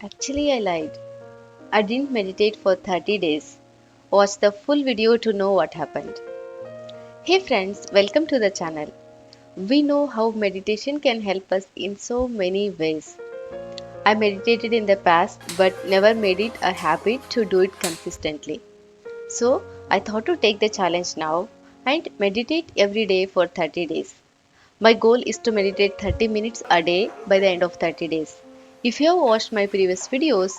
Actually, I lied. I didn't meditate for 30 days. Watch the full video to know what happened. Hey friends, welcome to the channel. We know how meditation can help us in so many ways. I meditated in the past but never made it a habit to do it consistently. So, I thought to take the challenge now and meditate every day for 30 days. My goal is to meditate 30 minutes a day by the end of 30 days. If you have watched my previous videos,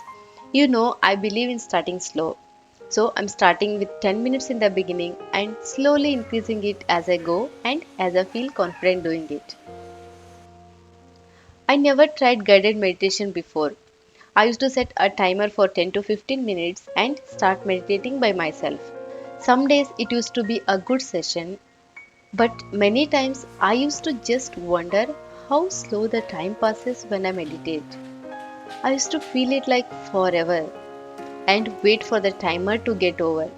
you know I believe in starting slow. So I'm starting with 10 minutes in the beginning and slowly increasing it as I go and as I feel confident doing it. I never tried guided meditation before. I used to set a timer for 10 to 15 minutes and start meditating by myself. Some days it used to be a good session, but many times I used to just wonder how slow the time passes when I meditate. I used to feel it like forever and wait for the timer to get over,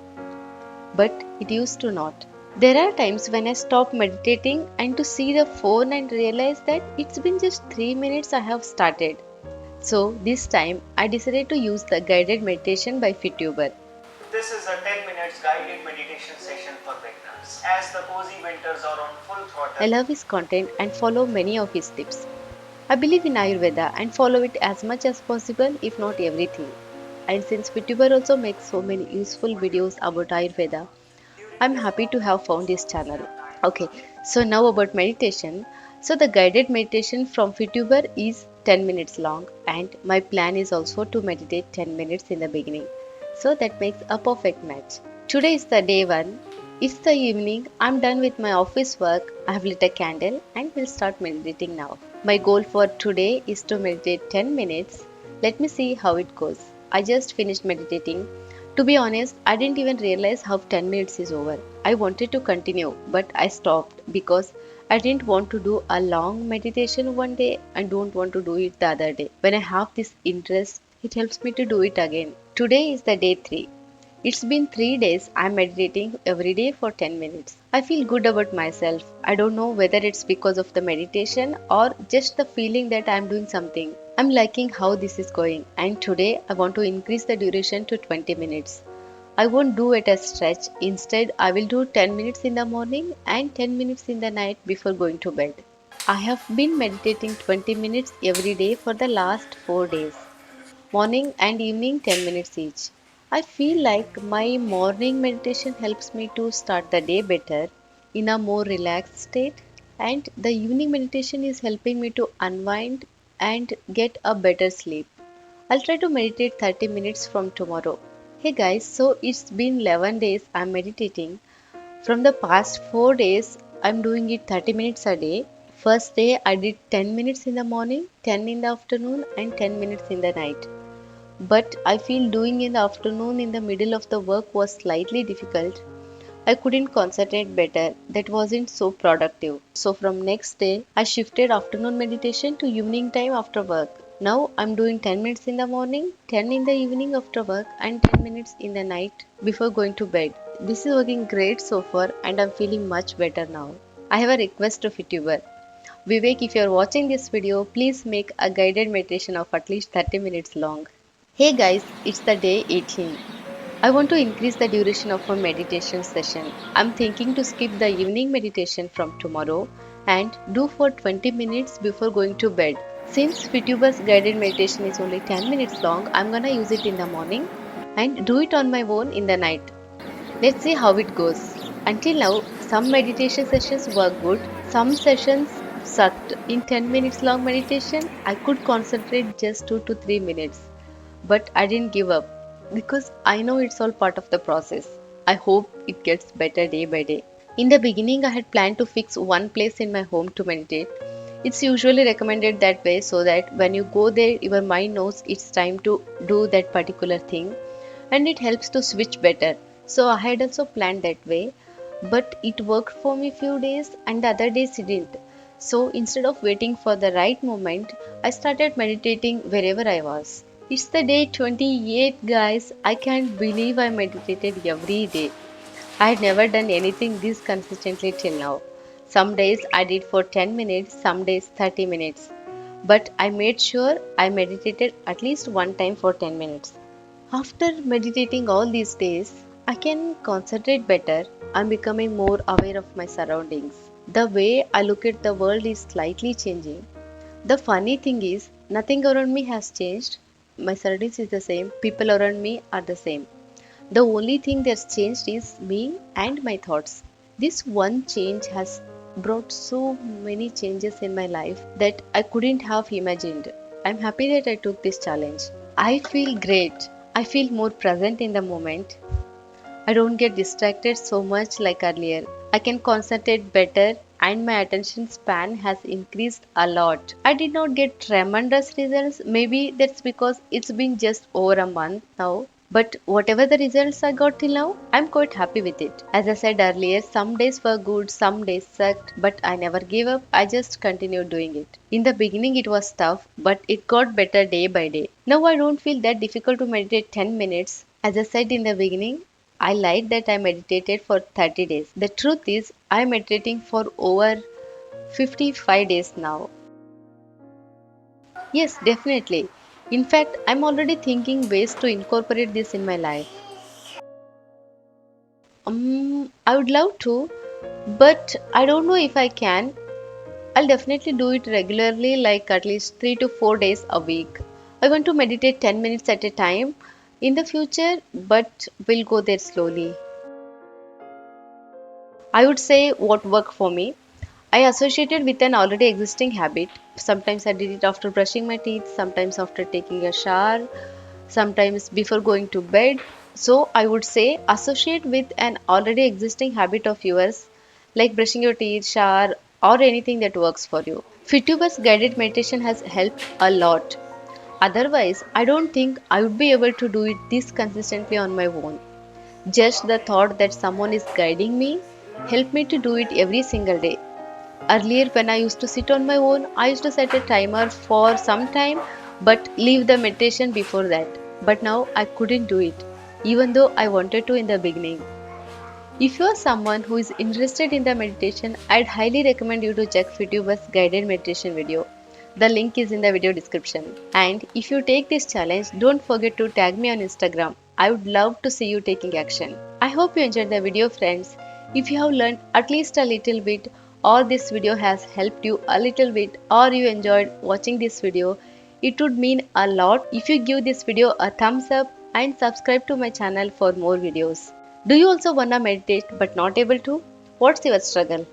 but it used to not. There are times when I stop meditating and to see the phone and realize that it's been just 3 minutes I have started. So this time I decided to use the guided meditation by Fituber. This is a 10 minutes guided meditation session for beginners. As the cozy winters are on full I throttle, love his content and follow many of his tips. I believe in Ayurveda and follow it as much as possible, if not everything. And since Fituber also makes so many useful videos about Ayurveda, during I'm this happy to long have nights, found this we channel. have time for Okay, so now about meditation. So the guided meditation from Fituber is 10 minutes long and my plan is also to meditate 10 minutes in the beginning. So that makes a perfect match. Today is the day 1. It's the evening. I'm done with my office work. I have lit a candle and will start meditating now. My goal for today is to meditate 10 minutes. Let me see how it goes. I just finished meditating. To be honest, I didn't even realize how 10 minutes is over. I wanted to continue, but I stopped because I didn't want to do a long meditation one day and don't want to do it the other day. When I have this interest, it helps me to do it again. Today is the day 3. It's been 3 days I'm meditating every day for 10 minutes. I feel good about myself. I don't know whether it's because of the meditation or just the feeling that I'm doing something. I'm liking how this is going and today I want to increase the duration to 20 minutes. I won't do it as stretch. Instead, I will do 10 minutes in the morning and 10 minutes in the night before going to bed. I have been meditating 20 minutes every day for the last 4 days, morning and evening 10 minutes each. I feel like my morning meditation helps me to start the day better in a more relaxed state, and the evening meditation is helping me to unwind and get a better sleep. I'll try to meditate 30 minutes from tomorrow. Hey guys, so it's been 11 days I'm meditating. From the past 4 days, I'm doing it 30 minutes a day. First day I did 10 minutes in the morning, 10 in the afternoon, and 10 minutes in the night. But I feel doing in the afternoon in the middle of the work was slightly difficult. I couldn't concentrate better. That wasn't so productive. So from next day, I shifted afternoon meditation to evening time after work. Now I'm doing 10 minutes in the morning, 10 in the evening after work, and 10 minutes in the night before going to bed. This is working great so far, and I'm feeling much better now. I have a request of YouTuber. Vivek, if you're watching this video, please make a guided meditation of at least 30 minutes long. Hey guys, it's the day 18. I want to increase the duration of my meditation session. I'm thinking to skip the evening meditation from tomorrow and do for 20 minutes before going to bed. Since Fituber's guided meditation is only 10 minutes long, I'm gonna use it in the morning and do it on my own in the night. Let's see how it goes. Until now, some meditation sessions were good, some sessions sucked. In 10 minutes long meditation, I could concentrate just 2 to 3 minutes. But I didn't give up because I know it's all part of the process. I hope it gets better day by day. In the beginning, I had planned to fix one place in my home to meditate. It's usually recommended that way so that when you go there, your mind knows it's time to do that particular thing and it helps to switch better. So I had also planned that way, but it worked for me few days and the other days it didn't. So instead of waiting for the right moment, I started meditating wherever I was. It's the day 28, guys. I can't believe I meditated every day. I had never done anything this consistently till now. Some days I did for 10 minutes, some days 30 minutes. but I made sure I meditated at least one time for 10 minutes. After meditating all these days, I can concentrate better. I'm becoming more aware of my surroundings. The way I look at the world is slightly changing. The funny thing is, nothing around me has changed. My surroundings is the same, people around me are the same. The only thing that's changed is me and my thoughts. This one change has brought so many changes in my life that I couldn't have imagined. I'm happy that I took this challenge. I feel great. I feel more present in the moment. I don't get distracted so much like earlier. I can concentrate better and my attention span has increased a lot. I did not get tremendous results. Maybe that's because it's been just over a month now. But whatever the results I got till now, I'm quite happy with it. As I said earlier, some days were good, some days sucked, but I never gave up. I just continued doing it. In the beginning, it was tough, but it got better day by day. Now I don't feel that difficult to meditate 10 minutes. As I said in the beginning, I lied that I meditated for 30 days. The truth is, I'm meditating for over 55 days now. Yes, definitely. In fact, I'm already thinking ways to incorporate this in my life. I would love to, but I don't know if I can. I'll definitely do it regularly, like at least 3 to 4 days a week. I want to meditate 10 minutes at a time in the future, but we'll go there slowly. I would say what worked for me. I associated with an already existing habit. Sometimes I did it after brushing my teeth, sometimes after taking a shower, sometimes before going to bed. So I would say associate with an already existing habit of yours, like brushing your teeth, shower, or anything that works for you. Fituber's guided meditation has helped a lot. Otherwise, I don't think I would be able to do it this consistently on my own. Just the thought that someone is guiding me helped me to do it every single day. Earlier, when I used to sit on my own, I used to set a timer for some time but leave the meditation before that. But now I couldn't do it, even though I wanted to in the beginning. If you are someone who is interested in the meditation, I'd highly recommend you to check Fituber's guided meditation video. The link is in the video description. And if you take this challenge, don't forget to tag me on Instagram. I would love to see you taking action. I hope you enjoyed the video, friends. If you have learned at least a little bit, or this video has helped you a little bit, or you enjoyed watching this video, it would mean a lot if you give this video a thumbs up and subscribe to my channel for more videos. Do you also wanna meditate but not able to? What's your struggle?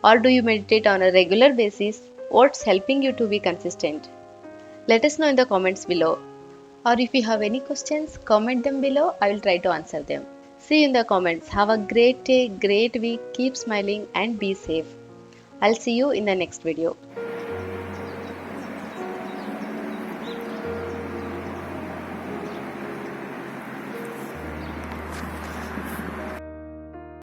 Or do you meditate on a regular basis? What's helping you to be consistent? Let us know in the comments below. Or if you have any questions, comment them below. I will try to answer them. See you in the comments. Have a great day, great week. Keep smiling and be safe. I'll see you in the next video.